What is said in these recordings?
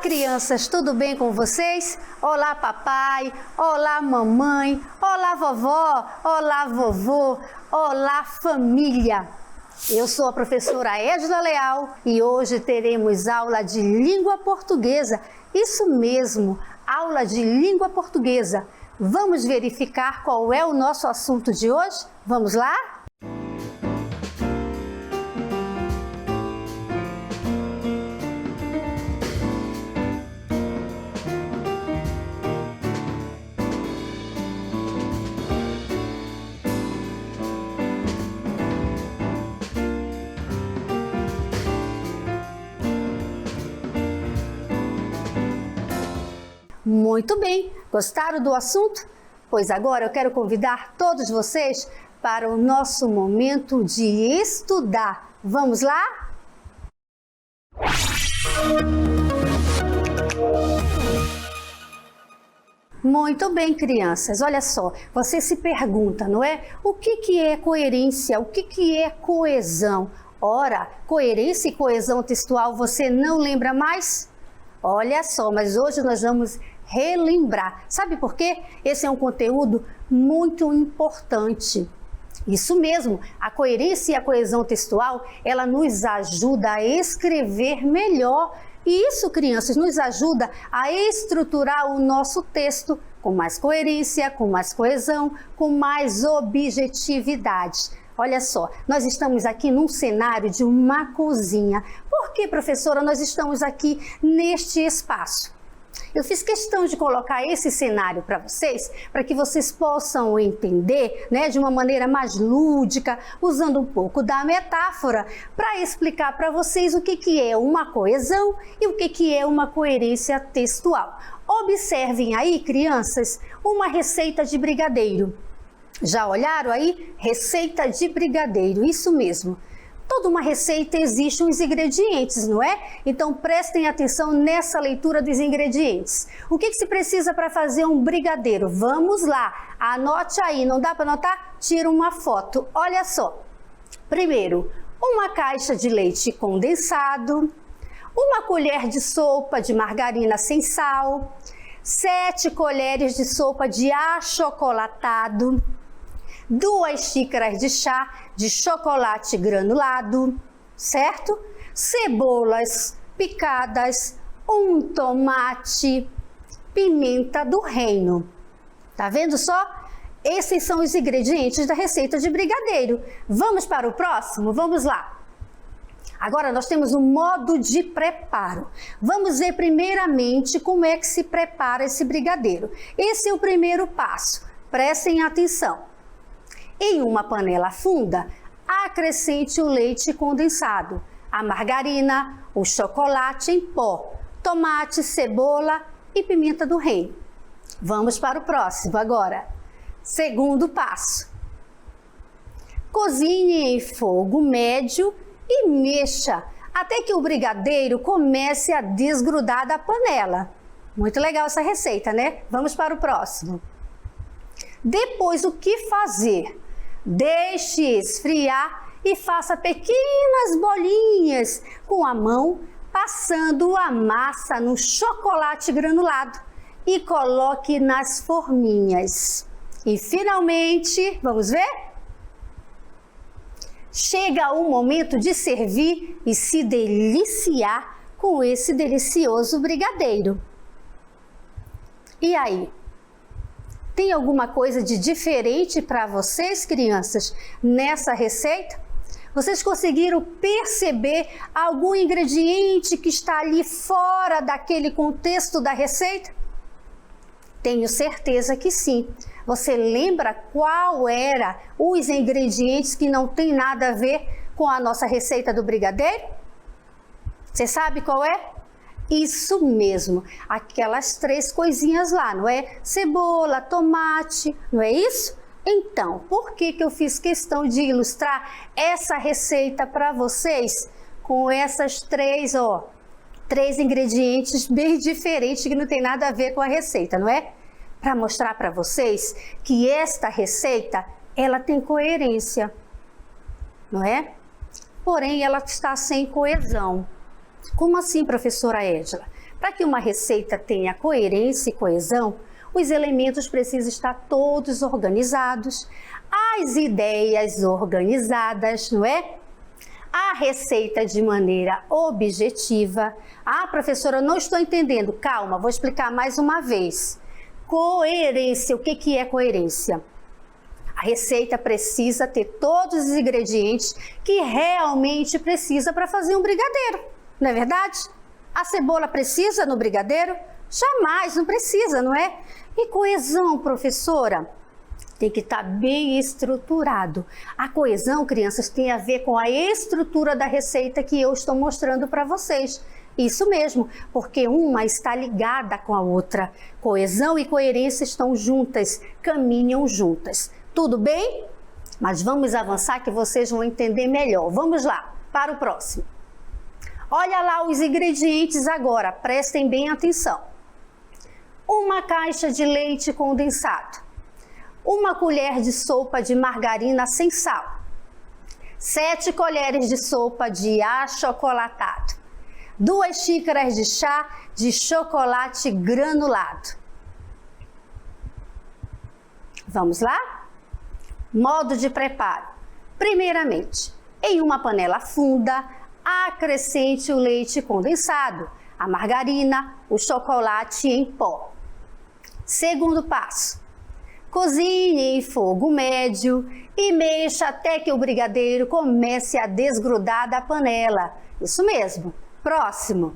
crianças, tudo bem com vocês? Olá papai, olá mamãe, olá vovó, olá vovô, olá família. Eu sou a professora Edla Leal e hoje teremos aula de língua portuguesa. Isso mesmo, aula de língua portuguesa. Vamos verificar qual é o nosso assunto de hoje? Vamos lá? Muito bem, gostaram do assunto? Pois agora eu quero convidar todos vocês para o nosso momento de estudar. Vamos lá? Muito bem, crianças, olha só, você se pergunta, não é? O que é coerência? O que é coesão? Ora, coerência e coesão textual você não lembra mais? Olha só, mas hoje nós vamos relembrar. Sabe por quê? Esse é um conteúdo muito importante. Isso mesmo, a coerência e a coesão textual, ela nos ajuda a escrever melhor. E isso, crianças, nos ajuda a estruturar o nosso texto com mais coerência, com mais coesão, com mais objetividade. Olha só, nós estamos aqui num cenário de uma cozinha. Por que, professora, nós estamos aqui neste espaço? Eu fiz questão de colocar esse cenário para que vocês possam entender, né, de uma maneira mais lúdica, usando um pouco da metáfora, para explicar para vocês o que é uma coesão e o que é uma coerência textual. Observem aí, crianças, uma receita de brigadeiro. Já olharam aí? Receita de brigadeiro, isso mesmo. Toda uma receita existe uns ingredientes, não é? Então prestem atenção nessa leitura dos ingredientes. O que se precisa para fazer um brigadeiro? Vamos lá, anote aí, não dá para anotar? Tira uma foto, olha só. Primeiro, uma caixa de leite condensado, uma colher de sopa de margarina sem sal, 7 colheres de sopa de achocolatado, 2 xícaras de chá de chocolate granulado, certo? Cebolas picadas, um tomate, pimenta do reino. Tá vendo só? Esses são os ingredientes da receita de brigadeiro. Vamos para o próximo? Vamos lá. Agora nós temos um modo de preparo. Vamos ver primeiramente como é que se prepara esse brigadeiro. Esse é o primeiro passo. Prestem atenção. Em uma panela funda, acrescente o leite condensado, a margarina, o chocolate em pó, tomate, cebola e pimenta do reino. Vamos para o próximo agora. Segundo passo. Cozinhe em fogo médio e mexa até que o brigadeiro comece a desgrudar da panela. Muito legal essa receita, né? Vamos para o próximo. Depois, o que fazer? Deixe esfriar e faça pequenas bolinhas com a mão, passando a massa no chocolate granulado e coloque nas forminhas. E finalmente, vamos ver? Chega o momento de servir e se deliciar com esse delicioso brigadeiro. E aí? Tem alguma coisa de diferente para vocês, crianças, nessa receita? Vocês conseguiram perceber algum ingrediente que está ali fora daquele contexto da receita? Tenho certeza que sim. Você lembra qual era os ingredientes que não tem nada a ver com a nossa receita do brigadeiro? Você sabe qual é? Isso mesmo, aquelas 3 coisinhas lá, não é? Cebola, tomate, não é isso? Então, por que eu fiz questão de ilustrar essa receita para vocês com essas 3 ingredientes bem diferentes que não tem nada a ver com a receita, não é? Para mostrar para vocês que esta receita, ela tem coerência, não é? Porém, ela está sem coesão. Como assim, professora Edla? Para que uma receita tenha coerência e coesão, os elementos precisam estar todos organizados, as ideias organizadas, não é? A receita de maneira objetiva. Ah, professora, não estou entendendo. Calma, vou explicar mais uma vez. Coerência, o que é coerência? A receita precisa ter todos os ingredientes que realmente precisa para fazer um brigadeiro, não é verdade? A cebola precisa no brigadeiro? Jamais, não precisa, não é? E coesão, professora? Tem que estar bem estruturado. A coesão, crianças, tem a ver com a estrutura da receita que eu estou mostrando para vocês. Isso mesmo, porque uma está ligada com a outra. Coesão e coerência estão juntas, caminham juntas. Tudo bem? Mas vamos avançar que vocês vão entender melhor. Vamos lá, para o próximo. Olha lá os ingredientes agora, prestem bem atenção. Uma caixa de leite condensado. Uma colher de sopa de margarina sem sal. 7 colheres de sopa de achocolatado. 2 xícaras de chá de chocolate granulado. Vamos lá? Modo de preparo. Primeiramente, em uma panela funda, acrescente o leite condensado, a margarina, o chocolate em pó. Segundo passo. Cozinhe em fogo médio e mexa até que o brigadeiro comece a desgrudar da panela. Isso mesmo. Próximo.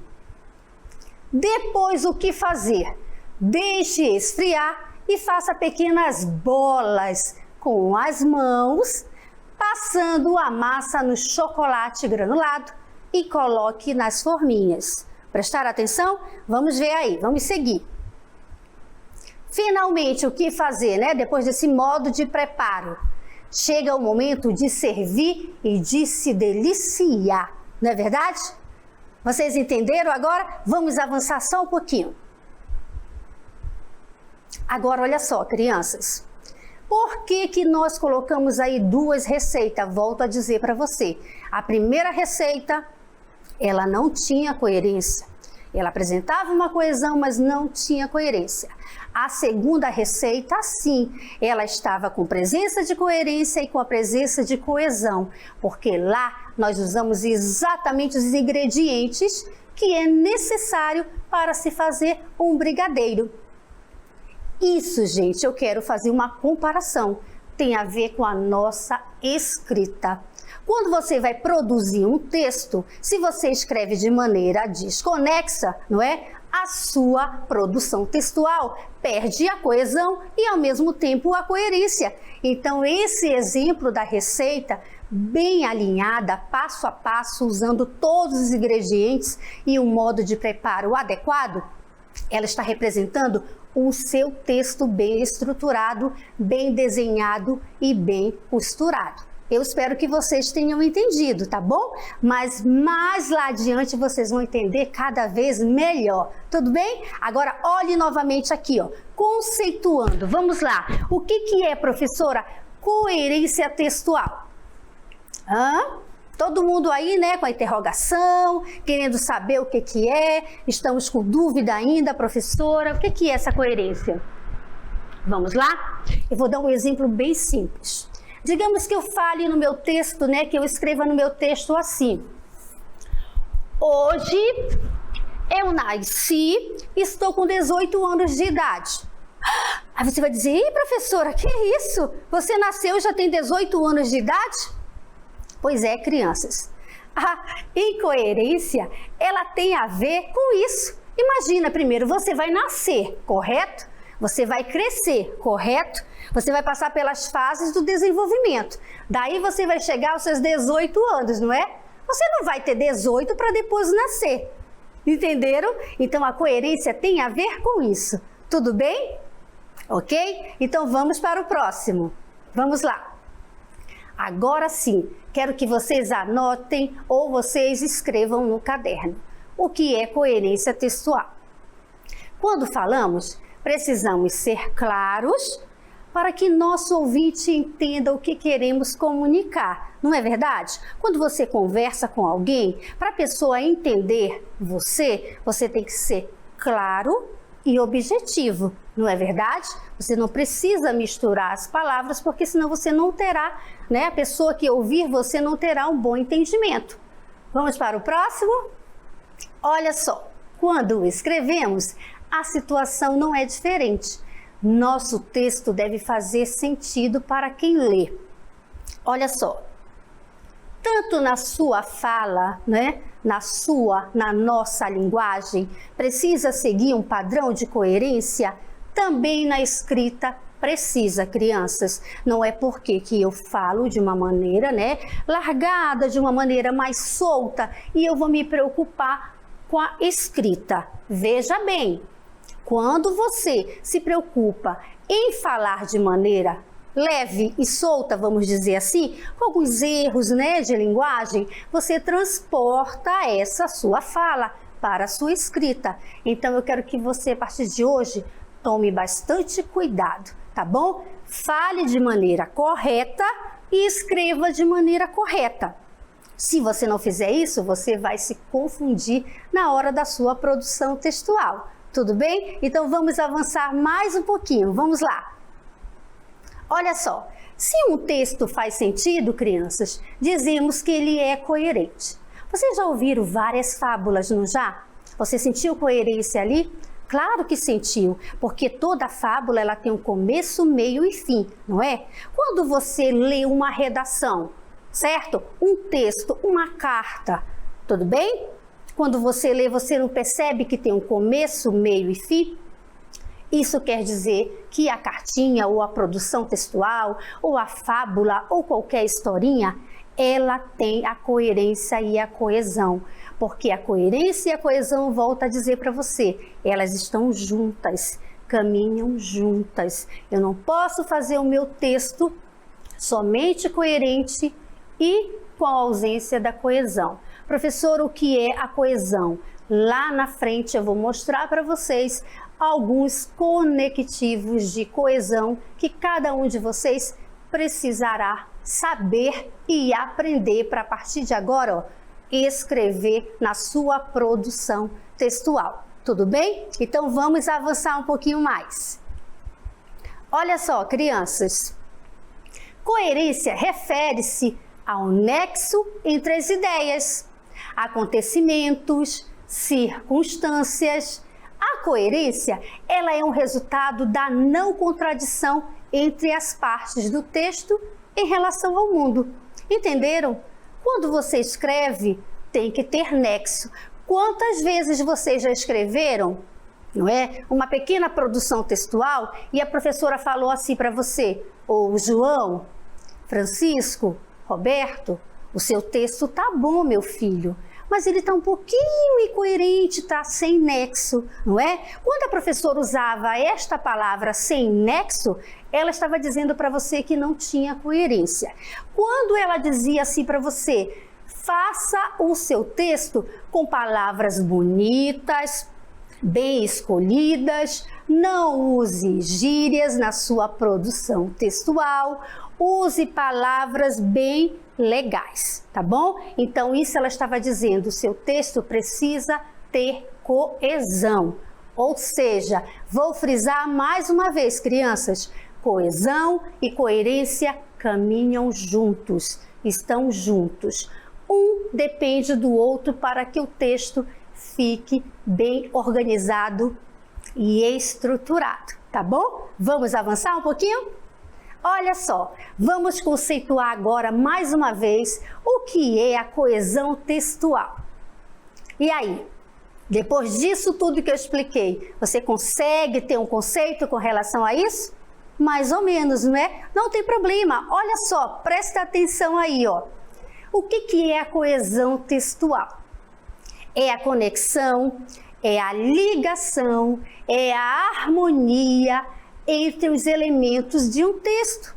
Depois o que fazer? Deixe esfriar e faça pequenas bolas com as mãos, passando a massa no chocolate granulado e coloque nas forminhas. Prestar atenção? Vamos ver aí, vamos seguir. Finalmente, o que fazer, né? Depois desse modo de preparo, chega o momento de servir e de se deliciar, não é verdade? Vocês entenderam agora? Vamos avançar só um pouquinho. Agora, olha só, crianças. Por que nós colocamos aí 2 receitas? Volto a dizer para você. A primeira receita, ela não tinha coerência. Ela apresentava uma coesão, mas não tinha coerência. A segunda receita, sim, ela estava com presença de coerência e com a presença de coesão, porque lá nós usamos exatamente os ingredientes que é necessário para se fazer um brigadeiro. Isso, gente, eu quero fazer uma comparação. Tem a ver com a nossa escrita. Quando você vai produzir um texto, se você escreve de maneira desconexa, não é? A sua produção textual perde a coesão e, ao mesmo tempo, a coerência. Então, esse exemplo da receita, bem alinhada, passo a passo, usando todos os ingredientes e um modo de preparo adequado, ela está representando o seu texto bem estruturado, bem desenhado e bem costurado. Eu espero que vocês tenham entendido, tá bom? Mas mais lá adiante vocês vão entender cada vez melhor, tudo bem? Agora olhe novamente aqui, ó, conceituando. Vamos lá. O que é, professora, coerência textual? Todo mundo aí, né, com a interrogação, querendo saber o que é, estamos com dúvida ainda, professora, o que é essa coerência? Vamos lá? Eu vou dar um exemplo bem simples. Digamos que eu fale no meu texto, né, que eu escreva no meu texto assim. Hoje eu nasci, estou com 18 anos de idade. Aí você vai dizer, ih, professora, que isso? Você nasceu e já tem 18 anos de idade? Pois é, crianças. A incoerência, ela tem a ver com isso. Imagina, primeiro, você vai nascer, correto? Você vai crescer, correto? Você vai passar pelas fases do desenvolvimento. Daí você vai chegar aos seus 18 anos, não é? Você não vai ter 18 para depois nascer. Entenderam? Então a coerência tem a ver com isso. Tudo bem? Ok? Então vamos para o próximo. Vamos lá. Agora sim, quero que vocês anotem ou vocês escrevam no caderno. O que é coerência textual? Quando falamos, precisamos ser claros, para que nosso ouvinte entenda o que queremos comunicar, não é verdade? Quando você conversa com alguém, para a pessoa entender você, você tem que ser claro e objetivo, não é verdade? Você não precisa misturar as palavras, porque senão você não terá, né? A pessoa que ouvir você não terá um bom entendimento. Vamos para o próximo? Olha só, quando escrevemos, a situação não é diferente. Nosso texto deve fazer sentido para quem lê. Olha só, tanto na sua fala, né, na nossa linguagem, precisa seguir um padrão de coerência, também na escrita precisa, crianças. Não é porque que eu falo de uma maneira, né, largada, de uma maneira mais solta, e eu vou me preocupar com a escrita. Veja bem, quando você se preocupa em falar de maneira leve e solta, vamos dizer assim, com alguns erros, né, de linguagem, você transporta essa sua fala para a sua escrita. Então eu quero que você, a partir de hoje, tome bastante cuidado, tá bom? Fale de maneira correta e escreva de maneira correta. Se você não fizer isso, você vai se confundir na hora da sua produção textual. Tudo bem? Então vamos avançar mais um pouquinho. Vamos lá. Olha só, se um texto faz sentido, crianças, dizemos que ele é coerente. Vocês já ouviram várias fábulas, não já? Você sentiu coerência ali? Claro que sentiu, porque toda fábula ela tem um começo, meio e fim, não é? Quando você lê uma redação, certo? Um texto, uma carta, tudo bem? Quando você lê, você não percebe que tem um começo, meio e fim? Isso quer dizer que a cartinha, ou a produção textual, ou a fábula, ou qualquer historinha, ela tem a coerência e a coesão. Porque a coerência e a coesão, volto a dizer para você, elas estão juntas, caminham juntas. Eu não posso fazer o meu texto somente coerente e com a ausência da coesão. Professor, o que é a coesão? Lá na frente eu vou mostrar para vocês alguns conectivos de coesão que cada um de vocês precisará saber e aprender para, a partir de agora, ó, escrever na sua produção textual. Tudo bem? Então vamos avançar um pouquinho mais. Olha só, crianças, coerência refere-se ao nexo entre as ideias, acontecimentos, circunstâncias. A coerência, ela é um resultado da não contradição entre as partes do texto em relação ao mundo. Entenderam? Quando você escreve, tem que ter nexo. Quantas vezes vocês já escreveram, não é? Uma pequena produção textual e a professora falou assim para você: ô João, Francisco, Roberto, o seu texto tá bom, meu filho, mas ele está um pouquinho incoerente, está sem nexo, não é? Quando a professora usava esta palavra sem nexo, ela estava dizendo para você que não tinha coerência. Quando ela dizia assim para você: faça o seu texto com palavras bonitas, bem escolhidas, não use gírias na sua produção textual, use palavras bem legais, tá bom? Então isso ela estava dizendo, o seu texto precisa ter coesão. Ou seja, vou frisar mais uma vez, crianças, coesão e coerência caminham juntos, estão juntos. Um depende do outro para que o texto fique bem organizado e estruturado, tá bom? Vamos avançar um pouquinho? Olha só, vamos conceituar agora mais uma vez o que é a coesão textual. E aí, depois disso tudo que eu expliquei, você consegue ter um conceito com relação a isso? Mais ou menos, não é? Não tem problema, olha só, presta atenção aí, ó. O que é a coesão textual? É a conexão, é a ligação, é a harmonia entre os elementos de um texto.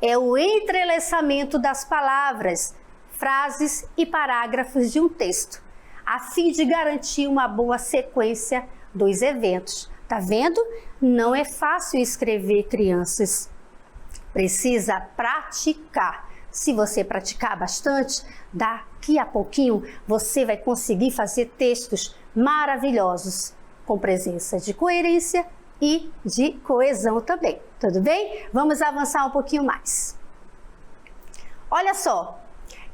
É o entrelaçamento das palavras, frases e parágrafos de um texto, a fim de garantir uma boa sequência dos eventos. Tá vendo? Não é fácil escrever, crianças. precisa praticar. Se você praticar bastante, daqui a pouquinho você vai conseguir fazer textos maravilhosos, com presença de coerência e de coesão também. Tudo bem? Vamos avançar um pouquinho mais. Olha só,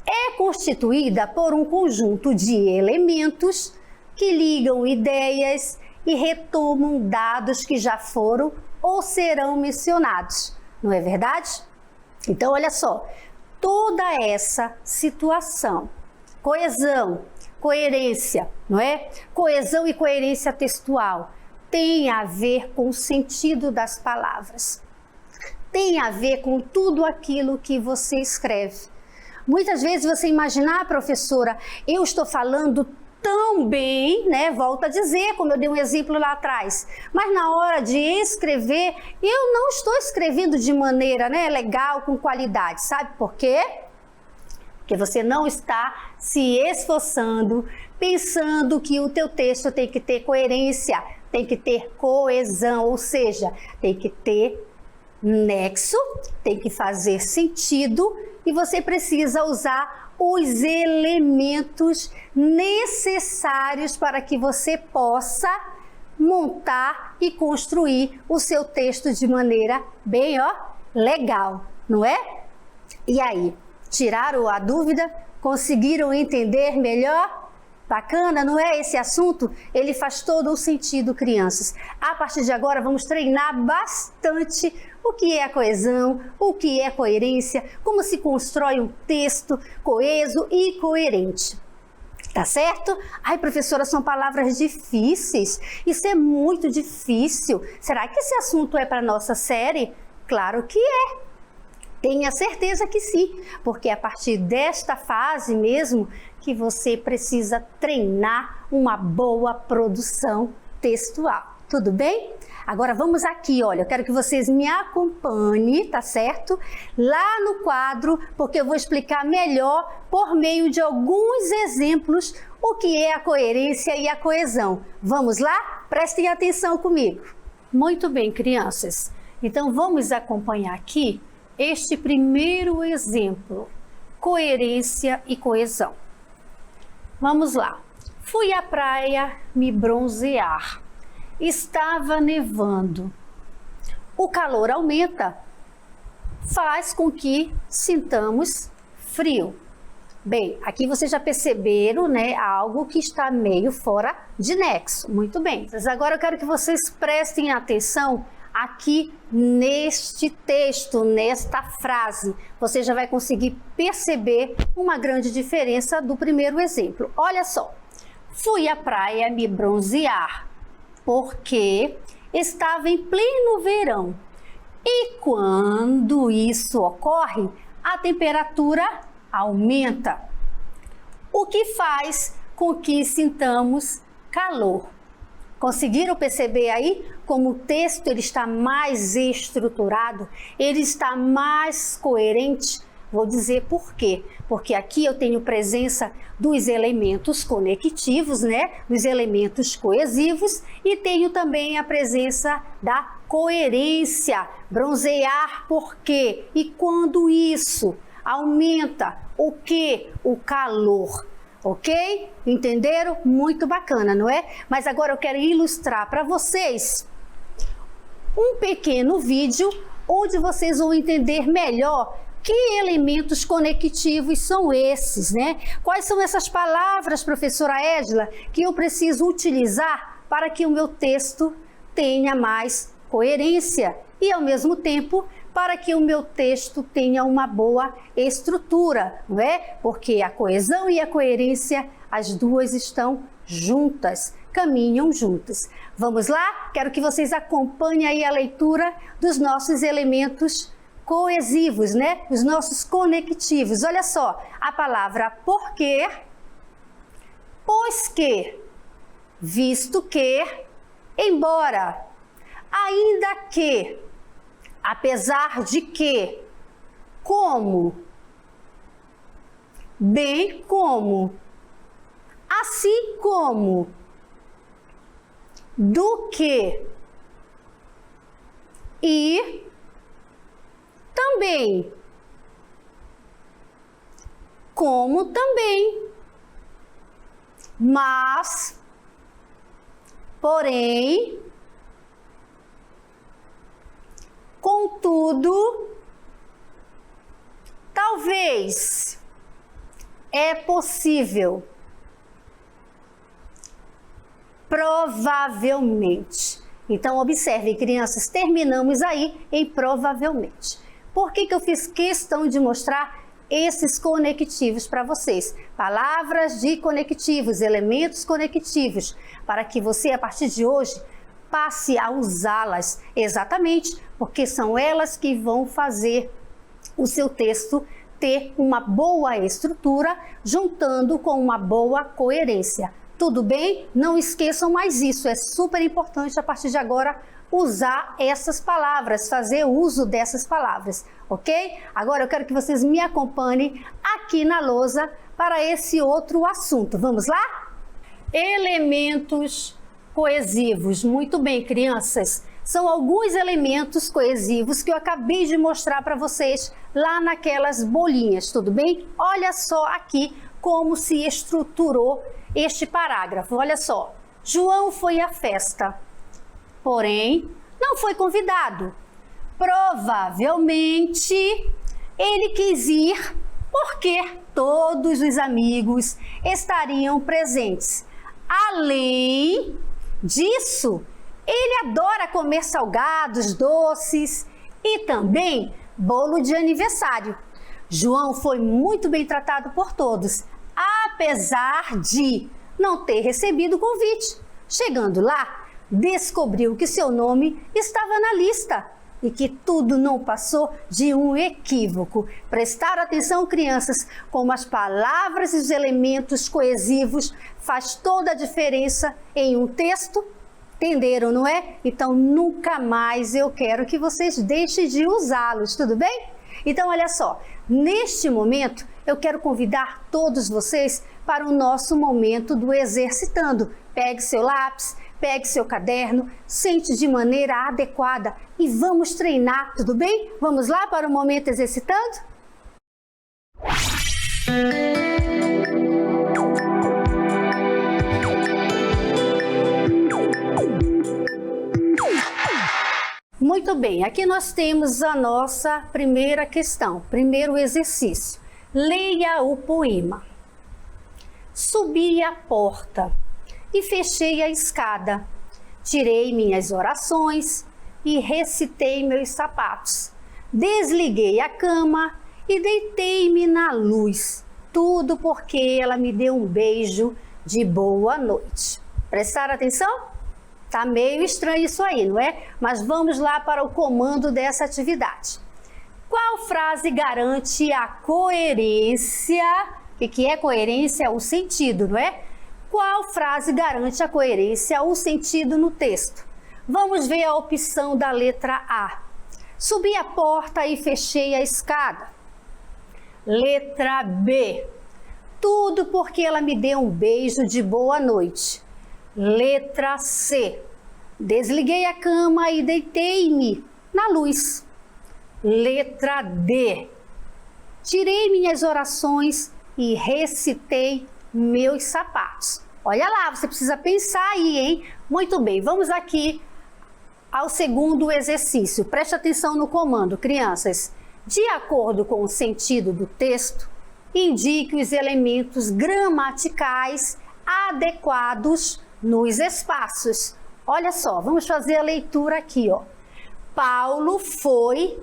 é constituída por um conjunto de elementos que ligam ideias e retomam dados que já foram ou serão mencionados. Não é verdade? Então, olha só, toda essa situação, coesão, coerência, não é? Coesão e coerência textual tem a ver com o sentido das palavras. Tem a ver com tudo aquilo que você escreve. Muitas vezes você imagina, professora, eu estou falando tão bem, né? Volto a dizer, como eu dei um exemplo lá atrás. Mas na hora de escrever, eu não estou escrevendo de maneira, né, legal, com qualidade. Sabe por quê? Porque você não está se esforçando, pensando que o teu texto tem que ter coerência, tem que ter coesão, ou seja, tem que ter nexo, tem que fazer sentido e você precisa usar os elementos necessários para que você possa montar e construir o seu texto de maneira bem, legal, não é? E aí, tiraram a dúvida? Conseguiram entender melhor? Bacana, não é? Esse assunto, ele faz todo o sentido, crianças. A partir de agora, vamos treinar bastante o que é a coesão, o que é coerência, como se constrói um texto coeso e coerente. Tá certo? Ai, professora, são palavras difíceis. Isso é muito difícil. Será que esse assunto é para nossa série? Claro que é. Tenha certeza que sim, porque é a partir desta fase mesmo que você precisa treinar uma boa produção textual. Tudo bem? Agora vamos aqui, olha, eu quero que vocês me acompanhem, tá certo? Lá no quadro, porque eu vou explicar melhor por meio de alguns exemplos o que é a coerência e a coesão. Vamos lá? Prestem atenção comigo. Muito bem, crianças. Então vamos acompanhar aqui este primeiro exemplo, coerência e coesão. Vamos lá. Fui à praia me bronzear. Estava nevando. O calor aumenta, faz com que sintamos frio. Bem, aqui vocês já perceberam, né, algo que está meio fora de nexo. Muito bem. Mas agora eu quero que vocês prestem atenção aqui neste texto, nesta frase. Você já vai conseguir perceber uma grande diferença do primeiro exemplo. Olha só. Fui à praia me bronzear, porque estava em pleno verão. E quando isso ocorre, a temperatura aumenta, o que faz com que sintamos calor. Conseguiram perceber aí como o texto ele está mais estruturado, ele está mais coerente? Vou dizer por quê. Porque aqui eu tenho presença dos elementos conectivos, né? Dos elementos coesivos e tenho também a presença da coerência. Bronzear por quê? E quando isso aumenta o quê? O calor. Ok? Entenderam? Muito bacana, não é? Mas agora eu quero ilustrar para vocês um pequeno vídeo onde vocês vão entender melhor que elementos conectivos são esses, né? Quais são essas palavras, professora Edila, que eu preciso utilizar para que o meu texto tenha mais coerência e, ao mesmo tempo, para que o meu texto tenha uma boa estrutura, não é? Porque a coesão e a coerência, as duas estão juntas, caminham juntas. Vamos lá? Quero que vocês acompanhem aí a leitura dos nossos elementos coesivos, né? Os nossos conectivos. Olha só, a palavra porque, pois que, visto que, embora, ainda que, apesar de que, como, bem como, assim como, do que e também. Como também. Mas, porém, contudo, talvez, é possível, provavelmente. Então, observem, crianças, terminamos aí em provavelmente. Por que que eu fiz questão de mostrar esses conectivos para vocês? Palavras de conectivos, elementos conectivos, para que você, a partir de hoje, passe a usá-las exatamente, porque são elas que vão fazer o seu texto ter uma boa estrutura, juntando com uma boa coerência. Tudo bem? Não esqueçam mais isso, é super importante a partir de agora usar essas palavras, fazer uso dessas palavras, ok? Agora eu quero que vocês me acompanhem aqui na lousa para esse outro assunto. Vamos lá? Elementos coesivos. Muito bem, crianças. São alguns elementos coesivos que eu acabei de mostrar para vocês lá naquelas bolinhas, tudo bem? Olha só aqui como se estruturou este parágrafo. Olha só. João foi à festa, porém não foi convidado. Provavelmente ele quis ir porque todos os amigos estariam presentes. Além disso, ele adora comer salgados, doces e também bolo de aniversário. João foi muito bem tratado por todos, apesar de não ter recebido o convite. Chegando lá, descobriu que seu nome estava na lista e que tudo não passou de um equívoco. Prestar atenção, crianças, como as palavras e os elementos coesivos faz toda a diferença em um texto. Entenderam, não é? Então, nunca mais eu quero que vocês deixem de usá-los, tudo bem? Então, olha só, neste momento, eu quero convidar todos vocês para o nosso momento do exercitando. Pegue seu lápis, pegue seu caderno, sente de maneira adequada e vamos treinar, tudo bem? Vamos lá para o momento exercitando? Muito bem, aqui nós temos a nossa primeira questão, primeiro exercício. Leia o poema. Subi a porta e fechei a escada. Tirei minhas orações e recitei meus sapatos. Desliguei a cama e deitei-me na luz. Tudo porque ela me deu um beijo de boa noite. Prestaram atenção? Tá meio estranho isso aí, não é? Mas vamos lá para o comando dessa atividade. Qual frase garante a coerência? O que é coerência? O sentido, não é? Qual frase garante a coerência, o sentido no texto? Vamos ver a opção da letra A. Subi a porta e fechei a escada. Letra B. Tudo porque ela me deu um beijo de boa noite. Letra C. Desliguei a cama e deitei-me na luz. Letra D. Tirei minhas orações e recitei meus sapatos. Olha lá, você precisa pensar aí, hein? Muito bem, vamos aqui ao segundo exercício. Preste atenção no comando, crianças. De acordo com o sentido do texto, indique os elementos gramaticais adequados nos espaços. Olha só, vamos fazer a leitura aqui, ó. Paulo foi,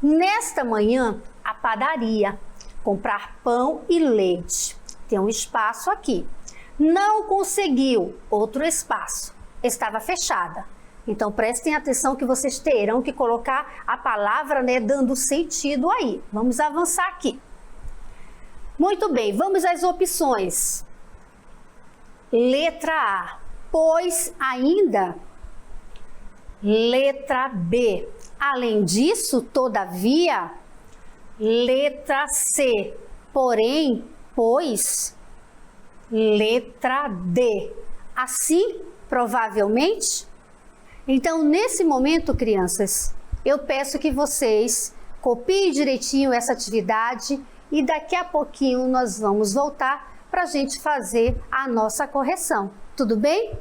nesta manhã, à padaria, comprar pão e leite. Tem um espaço aqui. Não conseguiu, outro espaço. Estava fechada. Então, prestem atenção que vocês terão que colocar a palavra, né, dando sentido aí. Vamos avançar aqui. Muito bem, vamos às opções. Letra A, pois ainda. Letra B, além disso, todavia. Letra C, porém, pois. Letra D, assim, provavelmente. Então, nesse momento, crianças, eu peço que vocês Copie direitinho essa atividade e daqui a pouquinho nós vamos voltar para a gente fazer a nossa correção. Tudo bem?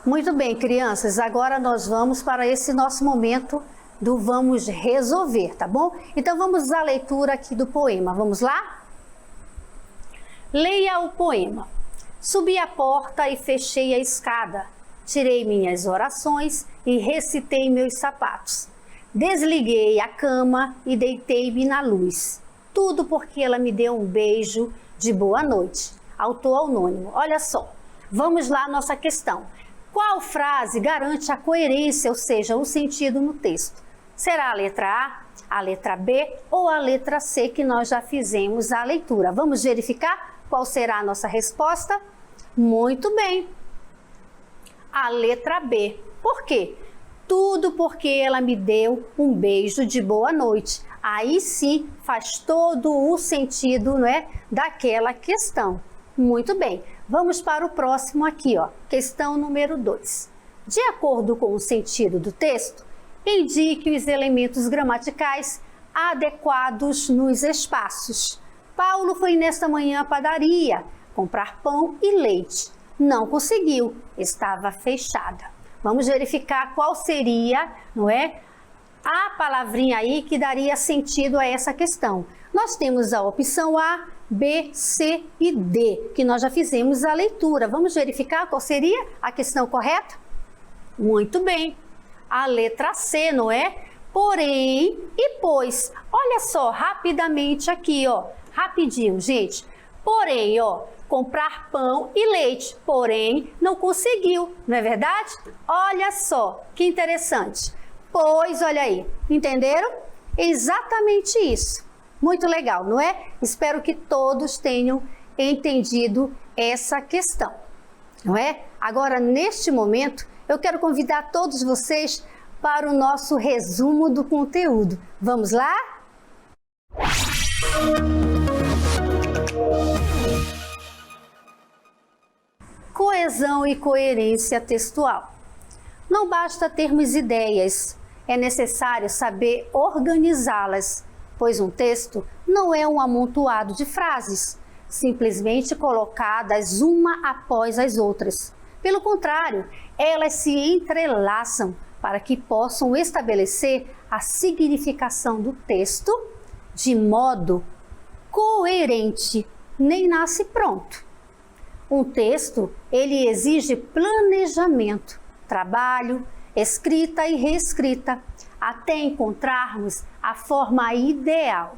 Muito bem, crianças, agora nós vamos para esse nosso momento do vamos resolver, tá bom? Então vamos à leitura aqui do poema, vamos lá? Leia o poema. Subi a porta e fechei a escada, tirei minhas orações e recitei meus sapatos. Desliguei a cama e deitei-me na luz. Tudo porque ela me deu um beijo de boa noite. Autor anônimo. Olha só, vamos lá à nossa questão. Qual frase garante a coerência, ou seja, o sentido no texto? Será a letra A letra B ou a letra C que nós já fizemos a leitura? Vamos verificar qual será a nossa resposta? Muito bem. A letra B. Por quê? Tudo porque ela me deu um beijo de boa noite. Aí sim faz todo o sentido, não é, daquela questão. Muito bem. Vamos para o próximo aqui, ó. Questão número 2. De acordo com o sentido do texto, indique os elementos gramaticais adequados nos espaços. Paulo foi nesta manhã à padaria comprar pão e leite. Não conseguiu, estava fechada. Vamos verificar qual seria, não é, a palavrinha aí que daria sentido a essa questão. Nós temos a opção A, B, C e D, que nós já fizemos a leitura. Vamos verificar qual seria a questão correta? Muito bem. A letra C, não é? Porém e pois. Olha só, rapidamente aqui, ó. Rapidinho, gente. Porém, ó, comprar pão e leite, porém não conseguiu, não é verdade? Olha só, que interessante. Pois, olha aí, entenderam? Exatamente isso. Muito legal, não é? Espero que todos tenham entendido essa questão, não é? Agora, neste momento, eu quero convidar todos vocês para o nosso resumo do conteúdo. Vamos lá? Coesão e coerência textual. Não basta termos ideias, é necessário saber organizá-las, pois um texto não é um amontoado de frases, simplesmente colocadas uma após as outras. Pelo contrário, elas se entrelaçam para que possam estabelecer a significação do texto de modo coerente, nem nasce pronto. Um texto, ele exige planejamento, trabalho, escrita e reescrita, até encontrarmos a forma ideal.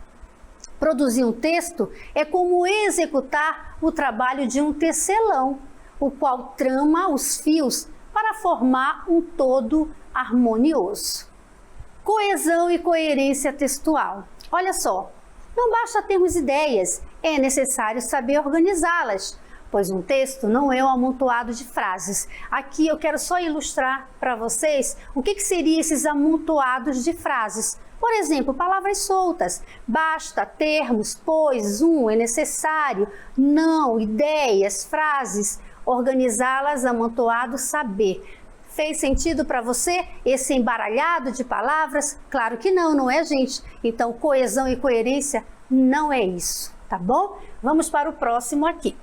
Produzir um texto é como executar o trabalho de um tecelão, o qual trama os fios para formar um todo harmonioso. Coesão e coerência textual. Olha só, não basta termos ideias, é necessário saber organizá-las, pois um texto não é um amontoado de frases. Aqui eu quero só ilustrar para vocês o que seriam esses amontoados de frases. Por exemplo, palavras soltas, basta, termos, pois, é necessário, não, ideias, frases, organizá-las, amontoado, saber. Fez sentido para você esse embaralhado de palavras? Claro que não, não é, gente? Então, coesão e coerência não é isso, tá bom? Vamos para o próximo aqui.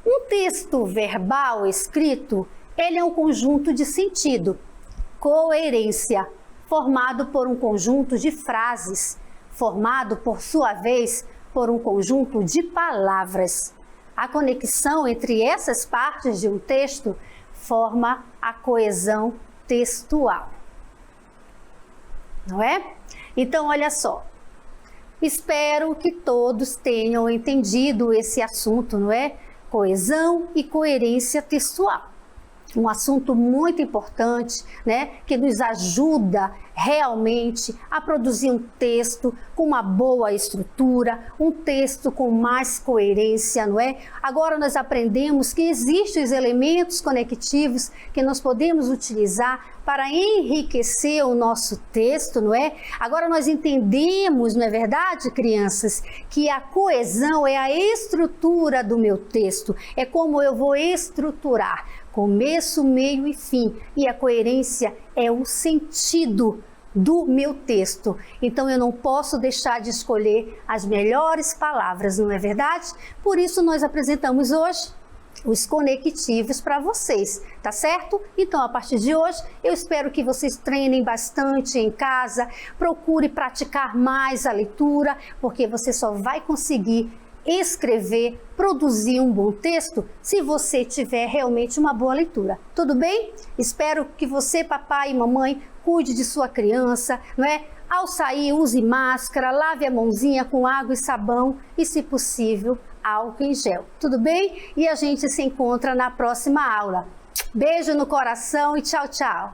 Um texto verbal escrito, ele é um conjunto de sentido. Coerência, formado por um conjunto de frases, formado, por sua vez, por um conjunto de palavras. A conexão entre essas partes de um texto forma a coesão textual. Não é? Então, olha só. Espero que todos tenham entendido esse assunto, não é? Coesão e coerência textual. Um assunto muito importante, né, que nos ajuda realmente a produzir um texto com uma boa estrutura, um texto com mais coerência, não é? Agora nós aprendemos que existem os elementos conectivos que nós podemos utilizar para enriquecer o nosso texto, não é? Agora nós entendemos, não é verdade, crianças, que a coesão é a estrutura do meu texto, é como eu vou estruturar começo, meio e fim. E a coerência é o sentido do meu texto. Então eu não posso deixar de escolher as melhores palavras, não é verdade? Por isso nós apresentamos hoje os conectivos para vocês, tá certo? Então, a partir de hoje, eu espero que vocês treinem bastante em casa, procure praticar mais a leitura, porque você só vai conseguir escrever, produzir um bom texto se você tiver realmente uma boa leitura. Tudo bem? Espero que você, papai e mamãe, cuide de sua criança, não é? Ao sair, use máscara, lave a mãozinha com água e sabão e, se possível, álcool em gel. Tudo bem? E a gente se encontra na próxima aula. Beijo no coração e tchau, tchau!